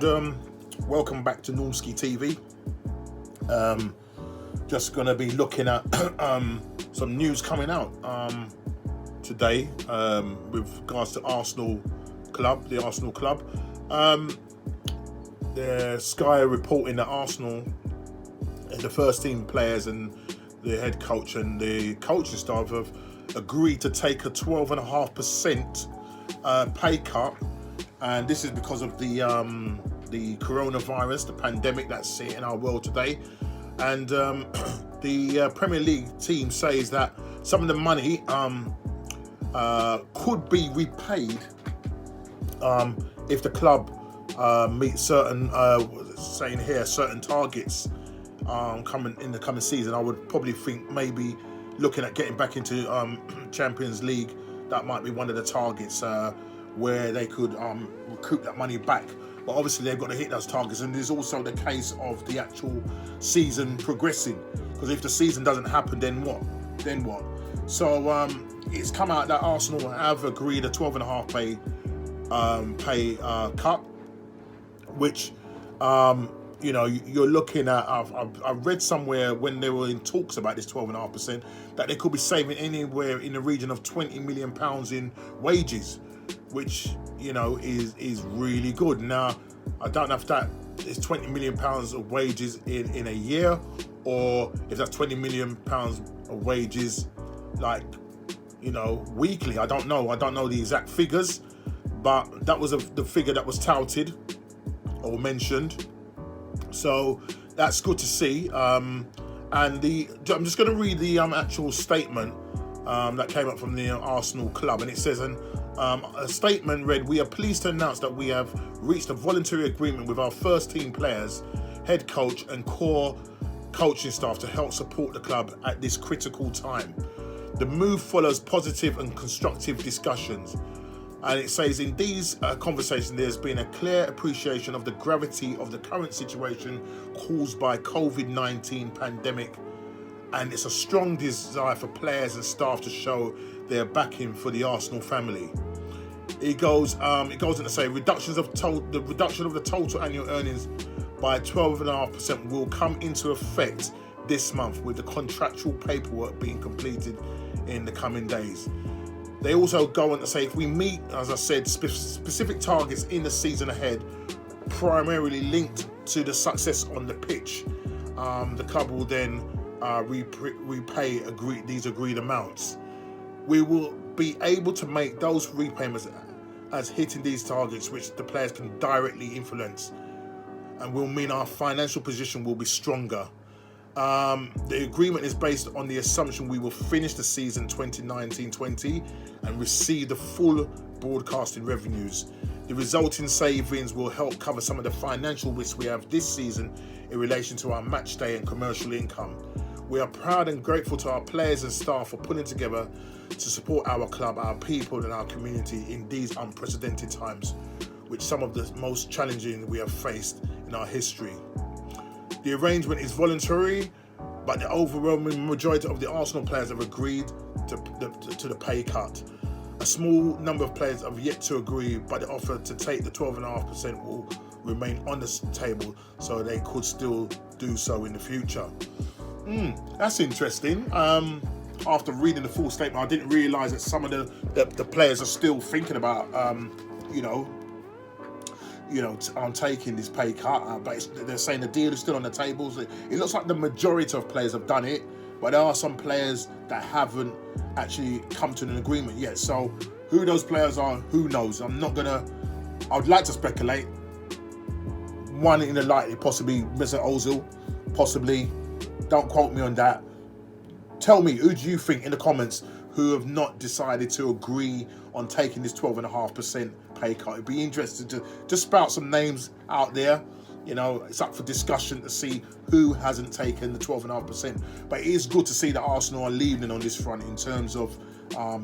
and welcome back to NormskiTV. Just going to be looking at some news coming out today with regards to the Arsenal Club. The Sky are reporting that Arsenal, the first team players and the head coach and the coaching staff have agreed to take a 12.5% pay cut, and this is because of the coronavirus, the pandemic that's in our world today. And the Premier League team says that some of the money could be repaid if the club meets certain, saying here, certain targets coming in the coming season. I would probably think maybe looking at getting back into Champions League, that might be one of the targets where they could recoup that money back. But obviously they've got to hit those targets, and there's also the case of the actual season progressing, because if the season doesn't happen, then what? So it's come out that Arsenal have agreed a 12.5% pay cut, which you're looking at. I've read somewhere when they were in talks about this 12.5% that they could be saving anywhere in the region of £20 million in wages, which is really good. Now, I don't know if that is £20 million of wages in a year, or if that's £20 million of wages weekly. I don't know the exact figures, but that was the figure that was touted or mentioned. So that's good to see. I'm just going to read the actual statement that came up from the Arsenal club, and it says, a statement read, "We are pleased to announce that we have reached a voluntary agreement with our first team players, head coach and core coaching staff to help support the club at this critical time. The move follows positive and constructive discussions." And it says, "In these conversations, there's been a clear appreciation of the gravity of the current situation caused by COVID-19 pandemic, and it's a strong desire for players and staff to show their backing for the Arsenal family." It goes on to say, the reduction of the total annual earnings by 12.5% will come into effect this month, with the contractual paperwork being completed in the coming days. They also go on to say, if we meet, as I said, specific targets in the season ahead, primarily linked to the success on the pitch, the club will then repay these agreed amounts. We will be able to make those repayments as hitting these targets, which the players can directly influence, and will mean our financial position will be stronger. The agreement is based on the assumption we will finish the season 2019-20 and receive the full broadcasting revenues. The resulting savings will help cover some of the financial risks we have this season in relation to our match day and commercial income. We are proud and grateful to our players and staff for pulling together to support our club, our people and our community in these unprecedented times, which some of the most challenging we have faced in our history. The arrangement is voluntary, but the overwhelming majority of the Arsenal players have agreed to the pay cut. A small number of players have yet to agree, but the offer to take the 12.5% will remain on the table, so they could still do so in the future. That's interesting. After reading the full statement, I didn't realise that some of the players are still thinking about, taking this pay cut. But they're saying the deal is still on the tables. It looks like the majority of players have done it, but there are some players that haven't actually come to an agreement yet. So who those players are, who knows? I would like to speculate. One in the likely, possibly Mr. Ozil, possibly. Don't quote me on that. Tell me, who do you think in the comments who have not decided to agree on taking this 12.5% pay cut? It'd be interesting to just spout some names out there. It's up for discussion to see who hasn't taken the 12.5%. But it is good to see that Arsenal are leading on this front in terms of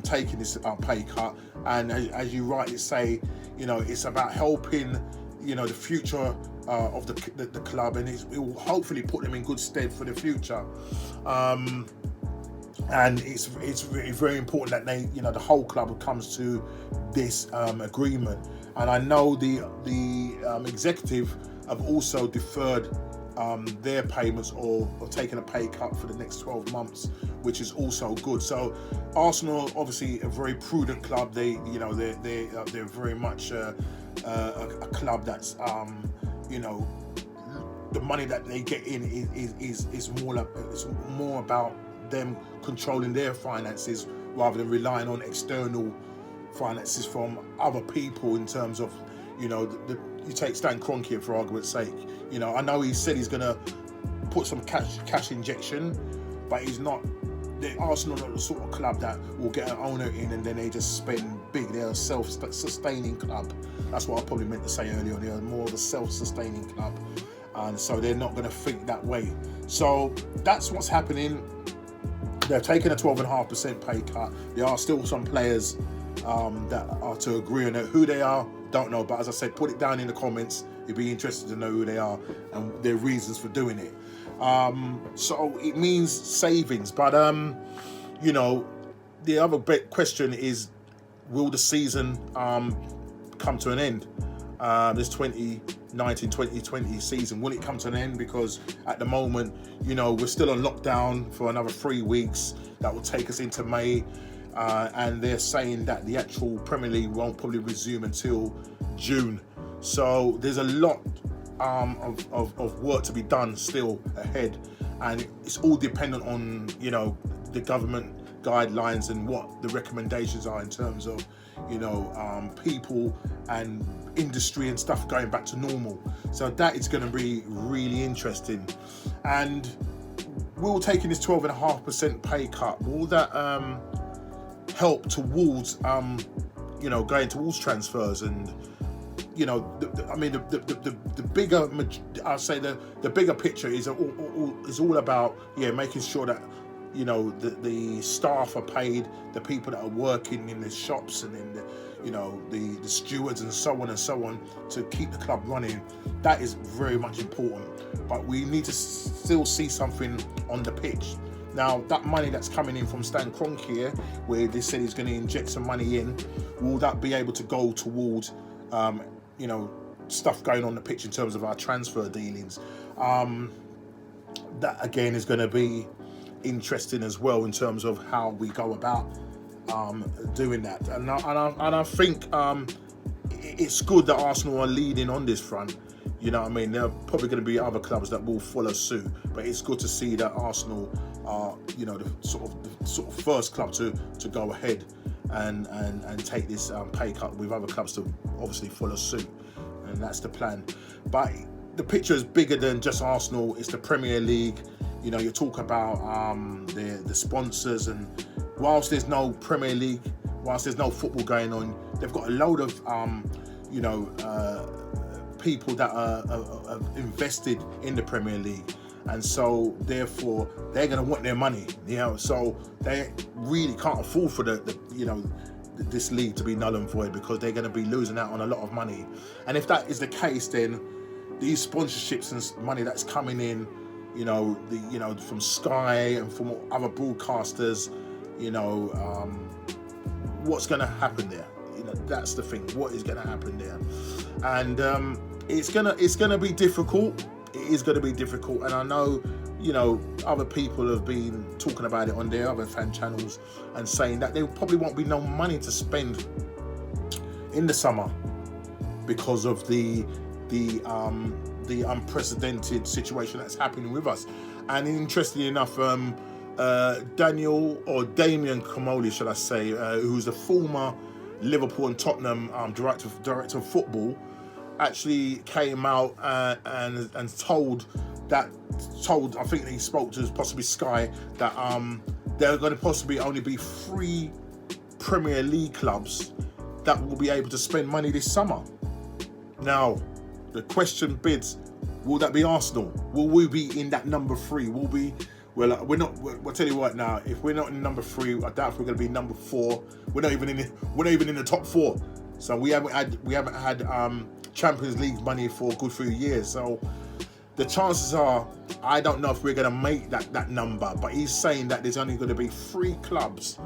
taking this pay cut. And as you rightly say, it's about helping, the future of the club, and it will hopefully put them in good stead for the future. and it's very, very important that they, the whole club comes to this agreement. And I know the executive have also deferred their payments or taken a pay cut for the next 12 months, which is also good. So Arsenal, obviously a very prudent club. They're very much a club that's the money that they get in is more about them controlling their finances rather than relying on external finances from other people. In terms of, you take Stan Kroenke for argument's sake. I know he said he's going to put some cash injection, but he's not. Arsenal are the sort of club that will get an owner in and then they just spend big. They're a self-sustaining club. That's what I probably meant to say earlier on. They're more of a self-sustaining club, and so they're not going to think that way. So that's what's happening. They're taking a 12.5% pay cut. There are still some players that are to agree on it. Who they are, don't know. But as I said, put it down in the comments. You'd be interested to know who they are and their reasons for doing it. So it means savings. But, the other big question is, will the season come to an end? This 2019-2020 season, will it come to an end? Because at the moment, we're still on lockdown for another 3 weeks. That will take us into May. And they're saying that the actual Premier League won't probably resume until June. So there's a lot of work to be done still ahead. And it's all dependent on, the government guidelines and what the recommendations are in terms of, people and industry and stuff going back to normal. So that is going to be really interesting. And will taking this 12.5% pay cut, will that help towards going towards transfers? And the bigger, I'll say the bigger picture is all about making sure that the staff are paid, the people that are working in the shops and in the stewards and so on to keep the club running. That is very much important, but we need to still see something on the pitch. Now, that money that's coming in from Stan Kroenke here, where they said he's going to inject some money in, will that be able to go towards stuff going on the pitch in terms of our transfer dealings? That again is going to be interesting as well in terms of how we go about doing that. And I think it's good that Arsenal are leading on this front. There are probably going to be other clubs that will follow suit, but it's good to see that Arsenal are the sort of first club to go ahead and take this pay cut, with other clubs to obviously follow suit, and that's the plan. But the picture is bigger than just Arsenal. It's the Premier League. You talk about the sponsors, and whilst there's no Premier League, whilst there's no football going on, they've got a load of people that are invested in the Premier League, and so therefore they're going to want their money. So they really can't afford for this league to be null and void, because they're going to be losing out on a lot of money. And if that is the case, then these sponsorships and money that's coming in, from Sky and from other broadcasters, what's going to happen there? That's the thing. What is going to happen there? And it's gonna be difficult. It is going to be difficult, and I know other people have been talking about it on their other fan channels and saying that there probably won't be no money to spend in the summer because of the unprecedented situation that's happening with us. And interestingly enough, Damien Comolli, should I say, who's the former Liverpool and Tottenham director of football, actually came out and told, I think he spoke to possibly Sky, that there are going to possibly only be 3 Premier League clubs that will be able to spend money this summer. Now, the question bids, will that be Arsenal? Will we be in that number 3? Will we? Well, we're not. We'll tell you what now. If we're not in number 3, I doubt if we're going to be number 4. We're not even in the top 4. So we haven't had Champions League money for a good few years. So the chances are, I don't know if we're going to make that number, but he's saying that there's only going to be 3 clubs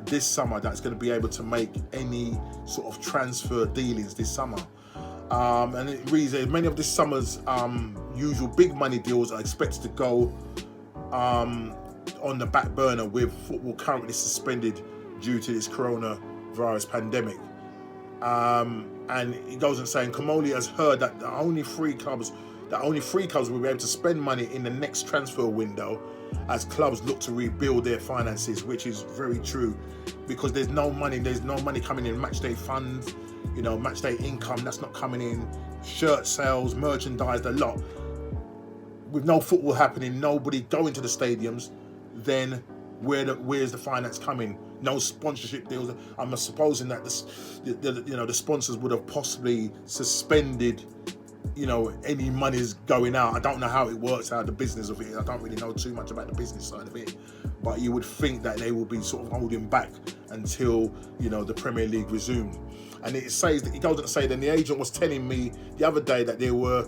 this summer that's going to be able to make any sort of transfer dealings this summer. And it reads that many of this summer's usual big money deals are expected to go on the back burner, with football currently suspended due to this coronavirus pandemic. And he goes on saying Comoli has heard that only three clubs will be able to spend money in the next transfer window as clubs look to rebuild their finances, which is very true, because there's no money coming in. Matchday funds, matchday income, that's not coming in. Shirt sales, merchandise, a lot. With no football happening, nobody going to the stadiums, then where's the finance coming? No sponsorship deals. I'm supposing that the sponsors would have possibly suspended any money's going out. I don't know how it works out, the business of it. I don't really know too much about the business side of it, but you would think that they will be sort of holding back until the Premier League resumed. And it says that, he goes on to say, then the agent was telling me the other day that there were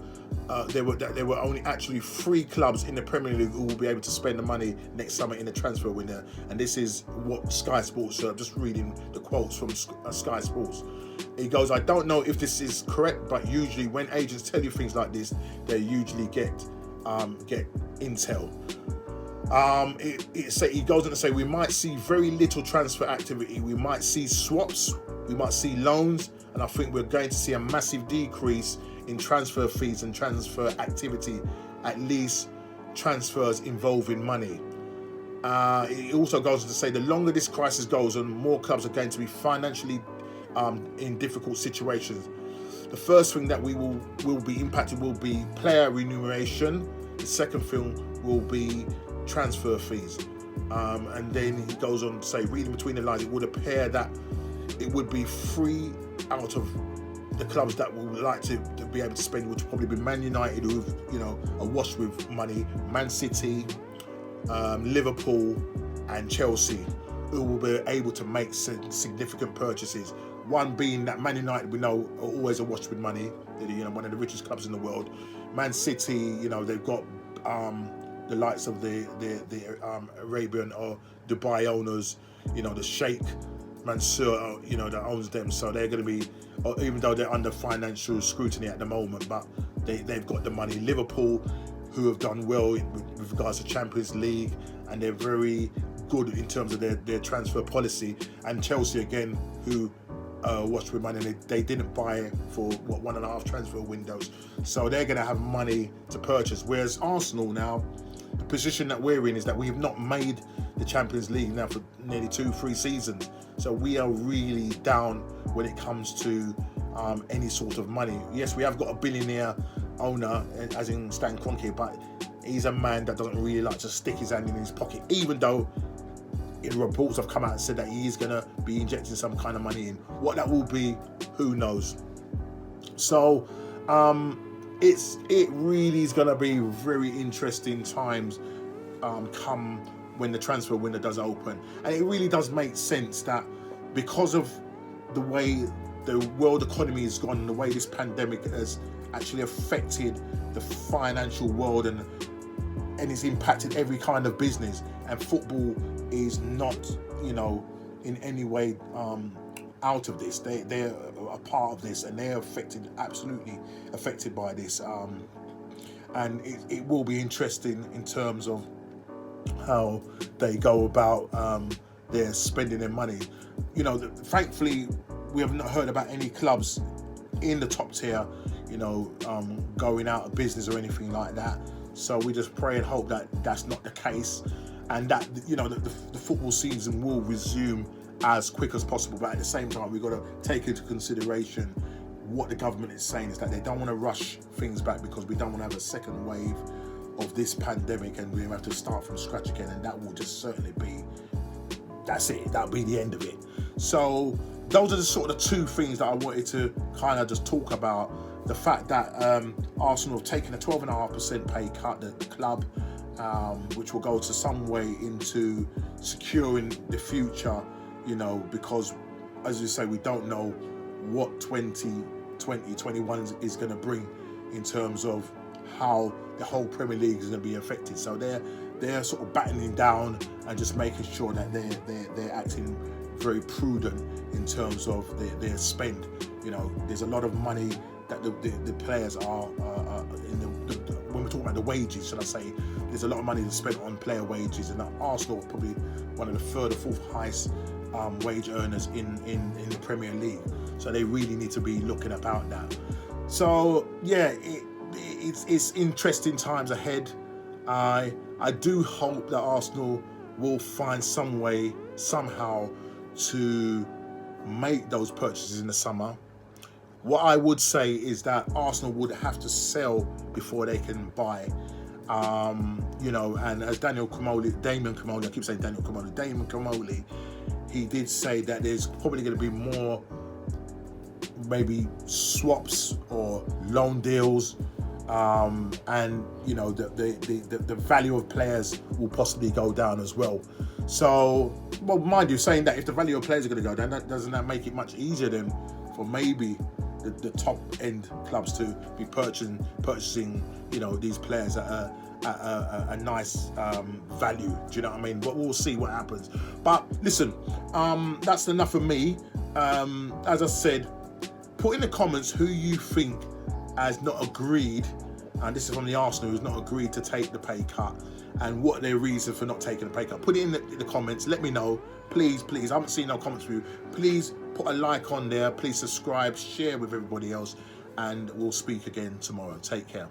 only actually 3 clubs in the Premier League who will be able to spend the money next summer in the transfer window. And this is what Sky Sports, I'm just reading the quotes from Sky Sports. He goes, I don't know if this is correct, but usually when agents tell you things like this, they usually get intel. He goes on to say, we might see very little transfer activity. We might see swaps, we might see loans, and I think we're going to see a massive decrease in transfer fees and transfer activity, at least transfers involving money. It also goes on to say the longer this crisis goes on, more clubs are going to be financially in difficult situations. The first thing that will be impacted will be player remuneration. The second thing will be transfer fees. And then he goes on to say, reading between the lines, it would appear that it would be 3 out of the clubs that would like to be able to spend, which would probably be Man United, who are washed with money, Man City, Liverpool and Chelsea, who will be able to make significant purchases. One being that Man United, we know, are always awash with money. They're one of the richest clubs in the world. Man City, they've got the likes of the Arabian or Dubai owners, the Sheikh Mansour, that owns them. So they're going to be, even though they're under financial scrutiny at the moment, but they've got the money. Liverpool, who have done well with regards to Champions League, and they're very good in terms of their transfer policy. And Chelsea, again, who watched with money, they didn't buy for 1.5 transfer windows, so they're going to have money to purchase. Whereas Arsenal now, the position that we're in is that we have not made the Champions League now for nearly 2-3 seasons, so we are really down when it comes to any sort of money. Yes, we have got a billionaire owner, as in Stan Kroenke, but he's a man that doesn't really like to stick his hand in his pocket, even though reports have come out and said that he is going to be injecting some kind of money in. What that will be, who knows? So it really is going to be very interesting times come when the transfer window does open. And it really does make sense that because of the way the world economy has gone, and the way this pandemic has actually affected the financial world, and it's impacted every kind of business, and football is not, in any way out of this. They're a part of this, and they're absolutely affected by this. And it will be interesting in terms of how they go about their spending their money. Thankfully, we have not heard about any clubs in the top tier, going out of business or anything like that. So we just pray and hope that that's not the case, and that the football season will resume as quick as possible. But at the same time, we've got to take into consideration what the government is saying, is that they don't want to rush things back, because we don't want to have a second wave of this pandemic and we have to start from scratch again, and that will just certainly be, that's it, that'll be the end of it. So those are the sort of the 2 things that I wanted to kind of just talk about. The fact that Arsenal have taken a 12.5% pay cut, the club, which will go to some way into securing the future, because, as you say, we don't know what 2020-21 is going to bring in terms of how the whole Premier League is going to be affected. So they're sort of battening down and just making sure that they're acting very prudent in terms of their spend. You know, there's a lot of money that the players are when we're talking about the wages, should I say, there's a lot of money to spend on player wages, and Arsenal are probably one of the third or fourth highest wage earners in the Premier League. So they really need to be looking about that. So yeah, it's interesting times ahead. I do hope that Arsenal will find some way, somehow, to make those purchases in the summer. What I would say is that Arsenal would have to sell before they can buy. You know, and as Damien Comolli, I keep saying Damien Comolli, he did say that there's probably going to be more maybe swaps or loan deals, and you know the value of players will possibly go down as well. So, well, mind you, saying that if the value of players are going to go down, doesn't that make it much easier then for maybe the top end clubs to be purchasing you know, these players at a nice value? Do you know what I mean? But we'll see what happens. But listen, that's enough of me. As I said, put in the comments who you think has not agreed, and this is from the Arsenal, who's not agreed to take the pay cut, and what their reason for not taking the pay cut. Put it in the comments. Let me know, please. I haven't seen no comments from you. Please put a like on there. Please subscribe, share with everybody else, and we'll speak again tomorrow. Take care.